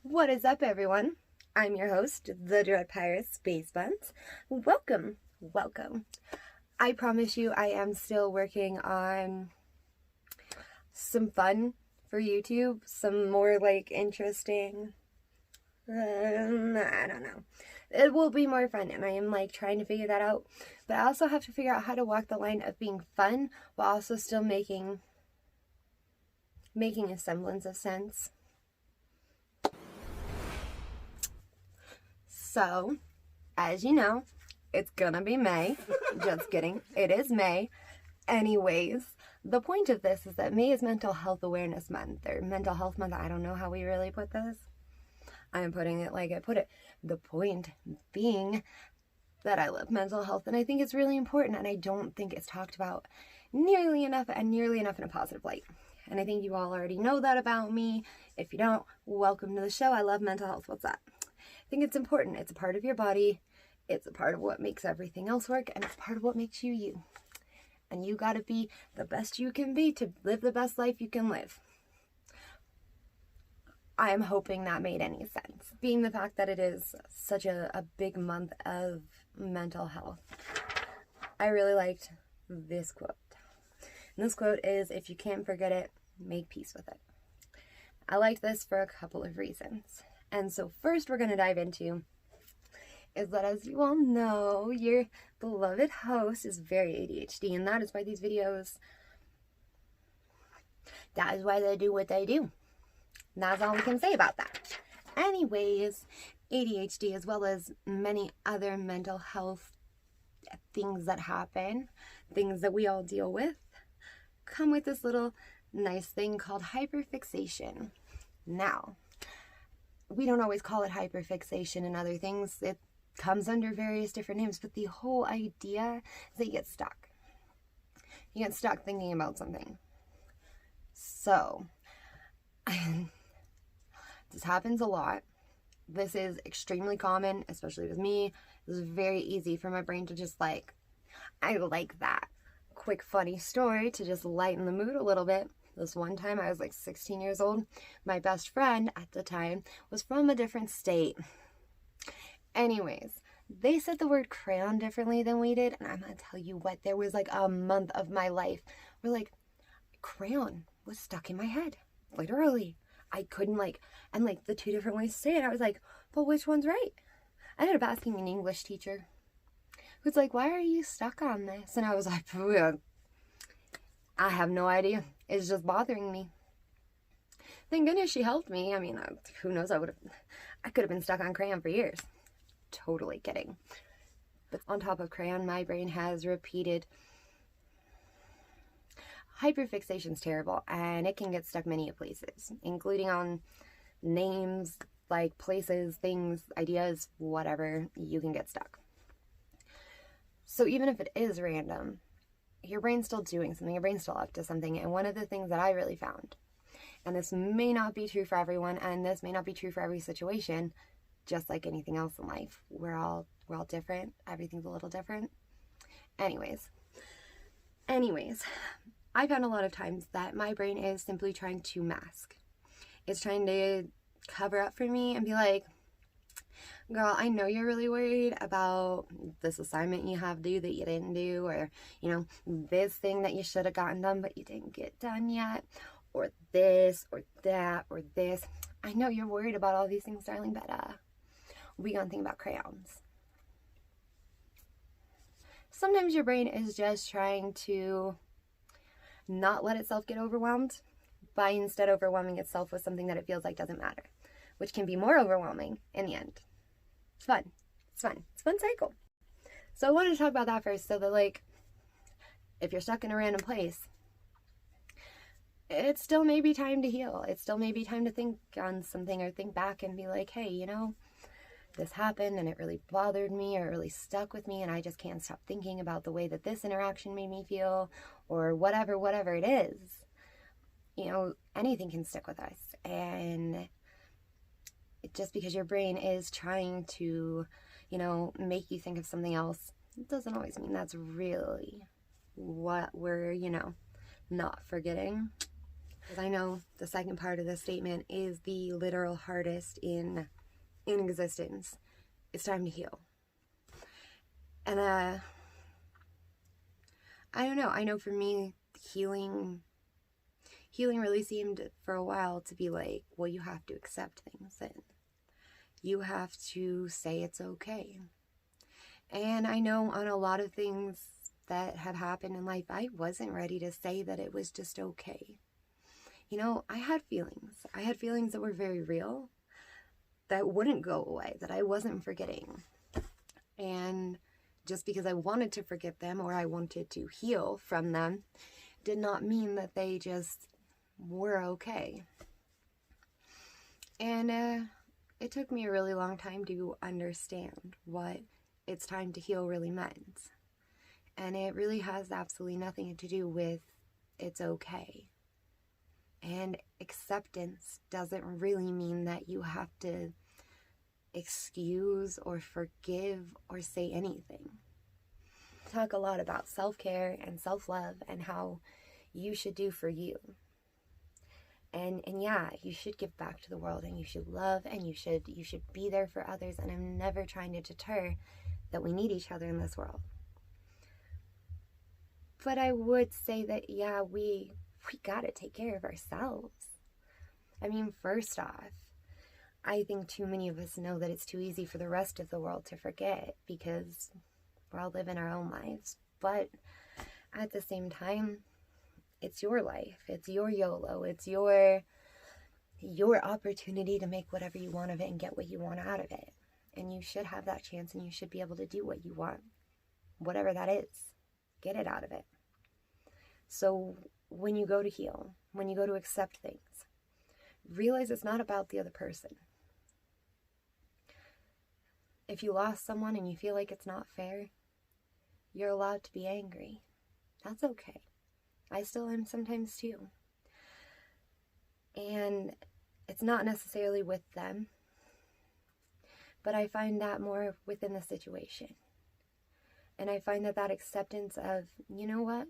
What is up, everyone? I'm your host, the Dread Pirate Space Buns. Welcome, welcome. I promise you I am still working on some fun for YouTube, some more interesting, I don't know. It will be more fun, and I am trying to figure that out. But I also have to figure out how to walk the line of being fun while also still making a semblance of sense. So, as you know, it's gonna be May. Just kidding. It is May. Anyways, the point of this is that May is Mental Health Awareness Month, or Mental Health Month. I don't know how we really put this. I am putting it like I put it. The point being that I love mental health, and I think it's really important, and I don't think it's talked about nearly enough in a positive light. And I think you all already know that about me. If you don't, welcome to the show. I love mental health. What's that? I think it's important. It's a part of your body. It's a part of what makes everything else work, and it's part of what makes you you. And you gotta be the best you can be to live the best life you can live. I am hoping that made any sense. Being the fact that it is such a big month of mental health, I really liked this quote. And this quote is, "If you can't forget it, make peace with it." I liked this for a couple of reasons. And so first we're going to dive into is that, as you all know, your beloved host is very ADHD, and that is why these videos, that is why they do what they do. And that's all we can say about that. Anyways, ADHD, as well as many other mental health things that happen, things that we all deal with, come with this little nice thing called hyperfixation. Now, we don't always call it hyperfixation and other things. It comes under various different names, but the whole idea is that you get stuck. You get stuck thinking about something. So, this happens a lot. This is extremely common, especially with me. It's very easy for my brain to just I like that quick funny story to just lighten the mood a little bit. This one time I was 16 years old. My best friend at the time was from a different state. Anyways, they said the word crayon differently than we did, and I'm gonna tell you what, there was a month of my life where crayon was stuck in my head. Literally. I couldn't and the two different ways to say it, I was but which one's right? I ended up asking an English teacher who's why are you stuck on this? And I was I have no idea. It's just bothering me. Thank goodness she helped me. I mean, who knows? I could have been stuck on crayon for years. Totally kidding. But on top of crayon, my brain has repeated. Hyperfixation's terrible, and it can get stuck many places, including on names, places, things, ideas, whatever. You can get stuck. So even if it is random, your brain's still doing something, your brain's still up to something. And one of the things that I really found, and this may not be true for everyone, and this may not be true for every situation, just like anything else in life, we're all different. Everything's a little different. Anyways, I found a lot of times that my brain is simply trying to mask. It's trying to cover up for me and be girl, I know you're really worried about this assignment you have due that you didn't do, or, this thing that you should have gotten done but you didn't get done yet, or this, or that, or this. I know you're worried about all these things, darling, but we gonna think about crayons. Sometimes your brain is just trying to not let itself get overwhelmed by instead overwhelming itself with something that it feels doesn't matter, which can be more overwhelming in the end. It's fun. It's a fun cycle. So I wanted to talk about that first, so that if you're stuck in a random place, it still may be time to heal. It still may be time to think on something, or think back and be hey, this happened and it really bothered me, or it really stuck with me, and I just can't stop thinking about the way that this interaction made me feel, or whatever it is. Anything can stick with us. And just because your brain is trying to, make you think of something else, it doesn't always mean that's really what we're, not forgetting. because I know the second part of this statement is the literal hardest in existence. It's time to heal. And I don't know. I know for me, healing really seemed for a while to be like, well, you have to accept things and you have to say it's okay. And I know on a lot of things that have happened in life, I wasn't ready to say that it was just okay. You know, I had feelings. I had feelings that were very real, that wouldn't go away, that I wasn't forgetting. And just because I wanted to forget them or I wanted to heal from them did not mean that they just were okay. And it took me a really long time to understand what it's time to heal really meant. And it really has absolutely nothing to do with it's okay. And acceptance doesn't really mean that you have to excuse or forgive or say anything. I talk a lot about self-care and self-love and how you should do for you. And yeah, you should give back to the world and you should love and you should be there for others. And I'm never trying to deter that we need each other in this world. But I would say that, yeah, we gotta take care of ourselves. I mean, first off, I think too many of us know that it's too easy for the rest of the world to forget because we're all living our own lives. But at the same time, it's your life. It's your YOLO. It's your opportunity to make whatever you want of it and get what you want out of it. And you should have that chance and you should be able to do what you want. Whatever that is, get it out of it. So when you go to heal, when you go to accept things, realize it's not about the other person. If you lost someone and you feel like it's not fair, you're allowed to be angry. That's okay. I still am sometimes too. And it's not necessarily with them, but I find that more within the situation. And I find that acceptance of, you know what?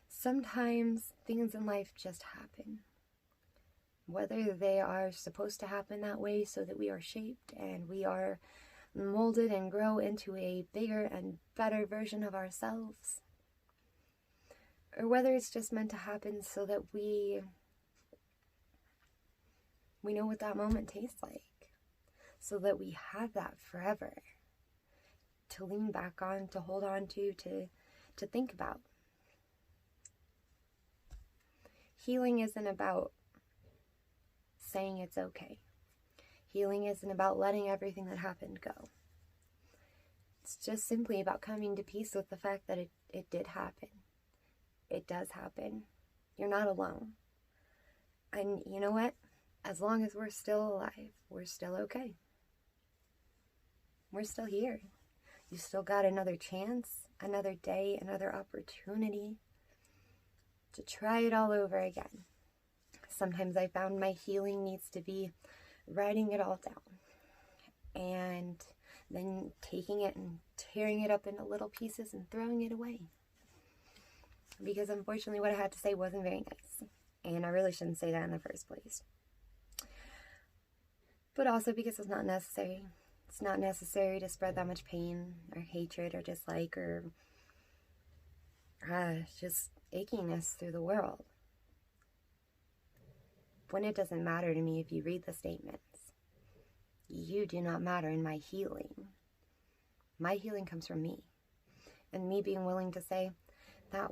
Sometimes things in life just happen. Whether they are supposed to happen that way so that we are shaped and we are molded and grow into a bigger and better version of ourselves. Or whether it's just meant to happen so that we know what that moment tastes like. So that we have that forever. To lean back on, to hold on to think about. Healing isn't about saying it's okay. Healing isn't about letting everything that happened go. It's just simply about coming to peace with the fact that it did happen. It does happen. You're not alone. And you know what? As long as we're still alive, we're still okay. We're still here. You still got another chance, another day, another opportunity to try it all over again. Sometimes I found my healing needs to be writing it all down and then taking it and tearing it up into little pieces and throwing it away. Because unfortunately what I had to say wasn't very nice. And I really shouldn't say that in the first place. But also because it's not necessary. It's not necessary to spread that much pain or hatred or dislike or just achiness through the world. When it doesn't matter to me if you read the statements. You do not matter in my healing. My healing comes from me. And me being willing to say, that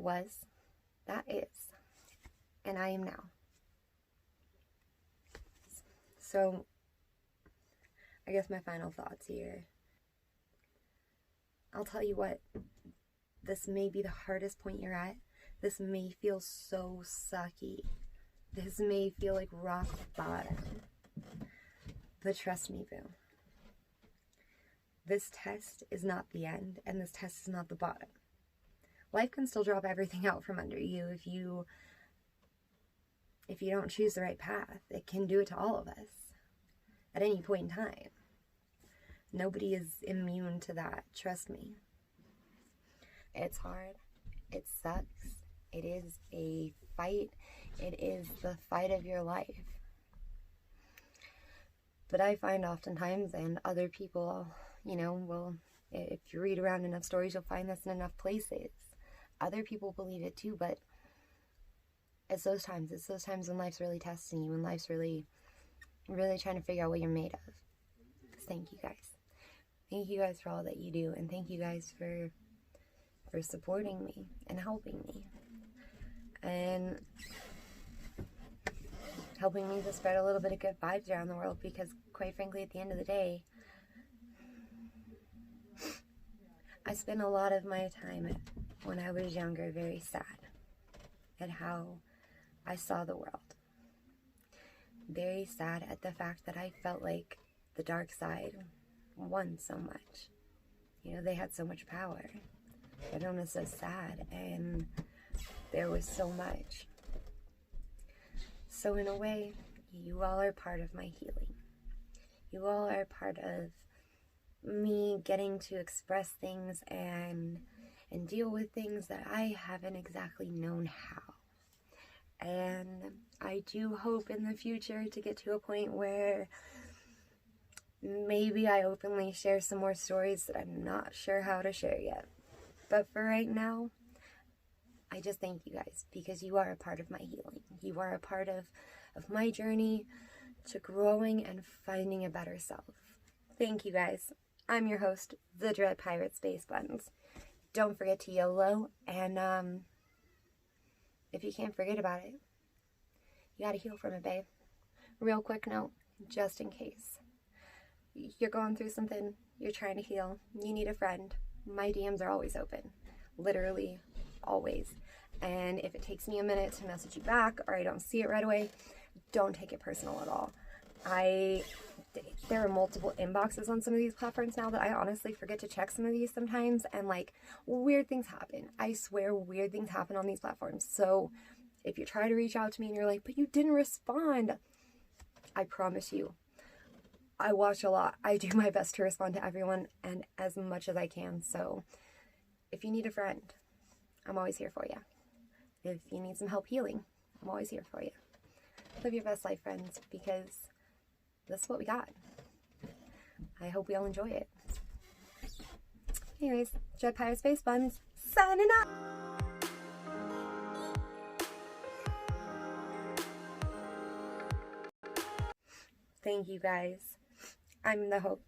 is, and I am now. So, I guess my final thoughts here. I'll tell you what, this may be the hardest point you're at. This may feel so sucky. This may feel like rock bottom. But trust me, boo. This test is not the end, and this test is not the bottom. Life can still drop everything out from under you if you don't choose the right path. It can do it to all of us at any point in time. Nobody is immune to that, trust me. It's hard. It sucks. It is a fight. It is the fight of your life. But I find oftentimes, and other people, will, if you read around enough stories, you'll find this in enough places. Other people believe it too, but it's those times when life's really testing you, and life's really, really trying to figure out what you're made of. So thank you guys. Thank you guys for all that you do, and thank you guys for supporting me and helping me. And helping me to spread a little bit of good vibes around the world, because quite frankly, at the end of the day, I spent a lot of my time when I was younger very sad at how I saw the world. Very sad at the fact that I felt like the dark side won so much. They had so much power. Everyone was so sad, and there was so much. So in a way, you all are part of my healing. You all are part of me getting to express things and deal with things that I haven't exactly known how. And I do hope in the future to get to a point where maybe I openly share some more stories that I'm not sure how to share yet. But for right now, I just thank you guys, because you are a part of my healing. You are a part of my journey to growing and finding a better self. Thank you guys. I'm your host, the Dread Pirate Space Buttons. Don't forget to YOLO, and if you can't forget about it, you gotta heal from it, babe. Real quick note, just in case you're going through something, you're trying to heal, you need a friend, my DMs are always open. Literally, always. And if it takes me a minute to message you back, or I don't see it right away, don't take it personal at all. There are multiple inboxes on some of these platforms now that I honestly forget to check some of these sometimes, and weird things happen. I swear weird things happen on these platforms. So if you try to reach out to me and you're like, but you didn't respond, I promise you, I watch a lot. I do my best to respond to everyone and as much as I can. So if you need a friend, I'm always here for you. If you need some help healing, I'm always here for you. Live your best life, friends, because this is what we got. I hope we all enjoy it. Anyways, Dread Pirate Space Buns, signing up! Thank you guys. I'm the hope.